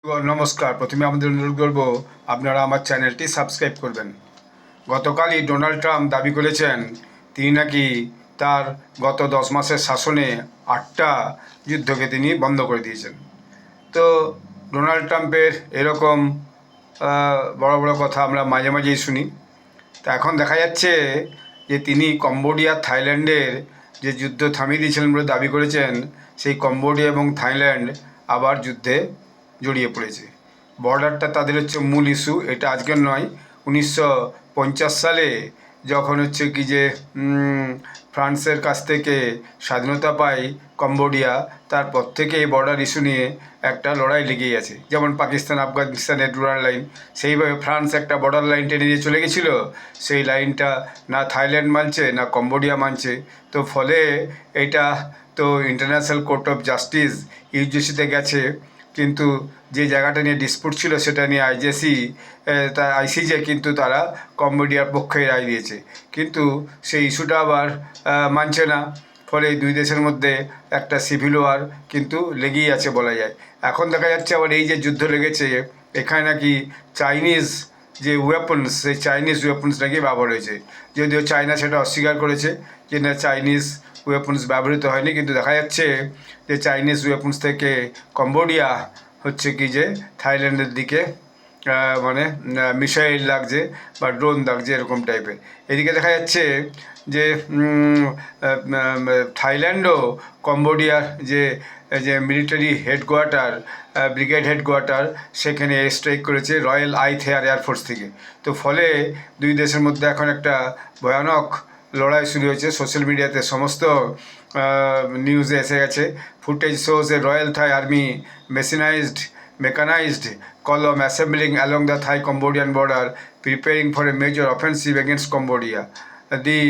নমস্কার। প্রথমে আমাদের অনুরোধ করব আপনারা আমার চ্যানেলটি সাবস্ক্রাইব করবেন। গতকালই ডোনাল্ড ট্রাম্প দাবি করেছেন তিনি নাকি তার গত 10 মাসের শাসনে 8টা যুদ্ধকে তিনি বন্ধ করে দিয়েছেন। তো ডোনাল্ড ট্রাম্পের এরকম বড় বড় কথা আমরা মাঝে মাঝেই শুনি। তা এখন দেখা যাচ্ছে যে তিনি কম্বোডিয়া থাইল্যান্ডের যে যুদ্ধ থামিয়ে দিয়েছিলেন বলে দাবি করেছেন, সেই কম্বোডিয়া এবং থাইল্যান্ড আবার যুদ্ধে জড়িয়ে পড়েছে। বর্ডারটা তাদের হচ্ছে মূল ইস্যু, এটা আজকের নয়। 1950 সালে যখন হচ্ছে কি যে ফ্রান্সের কাছ থেকে স্বাধীনতা পায় কম্বোডিয়া, তারপর থেকে এই বর্ডার ইস্যু নিয়ে একটা লড়াই লেগেই আছে। যেমন পাকিস্তান আফগানিস্তানের রুরাল লাইন, সেইভাবে ফ্রান্স একটা বর্ডার লাইন টেনে নিয়ে চলে গেছিলো। সেই লাইনটা না থাইল্যান্ড মানছে না কম্বোডিয়া মানছে। তো ফলে এটা তো ইন্টারন্যাশনাল কোর্ট অফ জাস্টিস ইউজিসিতে গেছে, কিন্তু যে জায়গাটা নিয়ে ডিসপুট ছিল সেটা নিয়ে আইসিজে কিন্তু তারা কম্বোডিয়ার পক্ষে রায় দিয়েছে, কিন্তু সেই ইস্যুটা আবার মানছে না। ফলে এই দুই দেশের মধ্যে একটা সিভিল ওয়ার কিন্তু লেগেই আছে বলা যায়। এখন দেখা যাচ্ছে আবার এই যে যুদ্ধ লেগেছে, এখানে নাকি চাইনিজ যে ওয়েপন্স, সেই চাইনিজ ওয়েপন্স নাকি ব্যবহার হয়েছে। যদিও চায়না সেটা অস্বীকার করেছে যে না, চাইনিজ ওয়েপন্স ব্যবহৃত হয়নি, কিন্তু দেখা যাচ্ছে যে চাইনিজ ওয়েপন্স থেকে কম্বোডিয়া হচ্ছে কি যে থাইল্যান্ডের দিকে মানে মিসাইল লাগছে বা ড্রোন লাগছে এরকম টাইপের। এদিকে দেখা যাচ্ছে যে থাইল্যান্ডও কম্বোডিয়ার যে যে মিলিটারি হেডকোয়ার্টার, ব্রিগেড হেডকোয়ার্টার, সেখানে এয়ার স্ট্রাইক করেছে রয়্যাল আইথেয়ার এয়ারফোর্স থেকে। তো ফলে দুই দেশের মধ্যে এখন একটা ভয়ানক লড়াই শুরু হয়েছে। সোশ্যাল মিডিয়াতে সমস্ত নিউজে এসে গেছে। Footage shows A Royal Thai army mechanized column assembling along the Thai-Cambodian border, preparing for a major offensive against Cambodia. The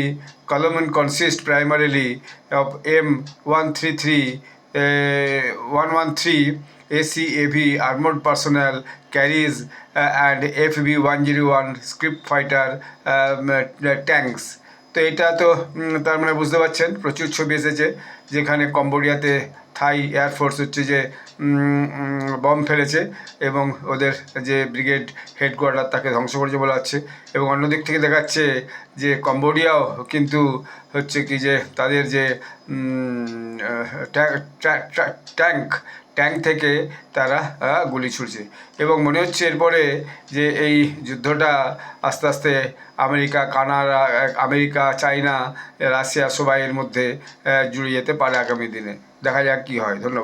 column consists primarily of M113 ACAV armored personnel carriers and FB-101 script fighter tanks. তো এটা তো তার মানে বুঝতে পারছেন, প্রচুর ছবি এসেছে যেখানে কম্বোডিয়াতে থাই এয়ারফোর্স হচ্ছে যে বম ফেলেছে এবং ওদের যে ব্রিগেড হেডকোয়ার্টার তাকে ধ্বংস করেছে বলা হচ্ছে। এবং অন্যদিক থেকে দেখাচ্ছে যে কম্বোডিয়াও কিন্তু হচ্ছে কি যে তাদের যে ট্যাঙ্ক থেকে তারা গুলি ছুড়ছে। এবং মনে হচ্ছে এরপরে যে এই যুদ্ধটা আস্তে আস্তে আমেরিকা, চায়না, রাশিয়া সবাইয়ের মধ্যে জুড়ে যেতে পারে আগামী দিনে। দেখা যাক কী হয়। ধন্যবাদ।